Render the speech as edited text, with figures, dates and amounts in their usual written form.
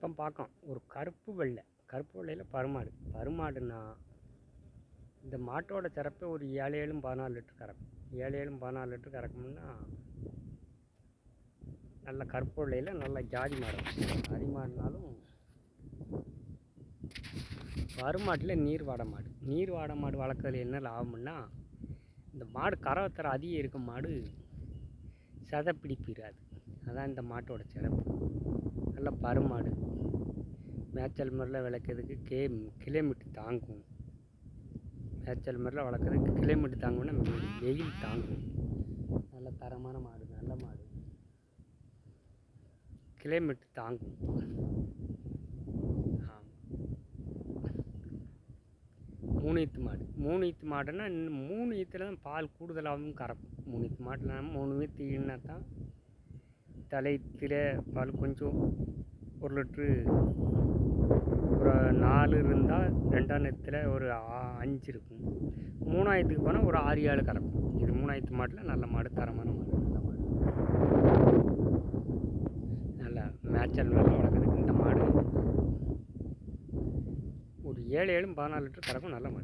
பக்கம் பார்க்கும் ஒரு கருப்பு வெள்ளையில் பருமாடுன்னா இந்த மாட்டோட சிறப்பு ஒரு 7-14 லிட்டர் கறக்கும். 7-14 லிட்டர் கறக்கும்னா நல்ல கருப்பு வெள்ளையில் நல்ல ஜாதி மாடுனாலும் பருமாட்டில் நீர் வாட மாடு வளர்க்குறதுல என்ன லாபம்னா இந்த மாடு கறவை அதிகம் இருக்கும் மாடு சதைப்பிடிப்பிடாது. அதான் இந்த மாட்டோட சிறப்பு. நல்ல பருமாடு மேய்ச்சல் முறையில் விளக்கிறதுக்கு கிலோமீட்டர் தாங்கும். மேய்ச்சல் முறையில் வளர்க்குறதுக்கு கிலோமீட்டர் தாங்கும்னா வெயில் தாங்கும். நல்ல தரமான மாடு, நல்ல மாடு கிலோமீட்டர் தாங்கும். மூணு ஈத்து மாடுன்னா 3 ஈத்தில் தான் பால் கூடுதலாகவும் கறக்கும். 3 ஈத்து மாட்டில் 3 ஈத்து ஈனா தான் தலைத்தில் பால் கொஞ்சம் 1 லிட்ரு ஒரு 4 இருந்தால் 2ஆம் ஈத்தில் ஒரு 5 இருக்கும். 3ஆம் ஈத்துக்கு போனால் ஒரு 6-7 கறக்கும். இது 3ஆம் ஈத்து மாட்டில் நல்ல மாடு, தரமான மாடு, நல்ல மாடு. நல்லா மேய்ச்சல் வளர்க்குறதுக்கு இந்த மாடு ஒரு 7-14 லிட்டர் கறக்கும். நல்ல மாடு.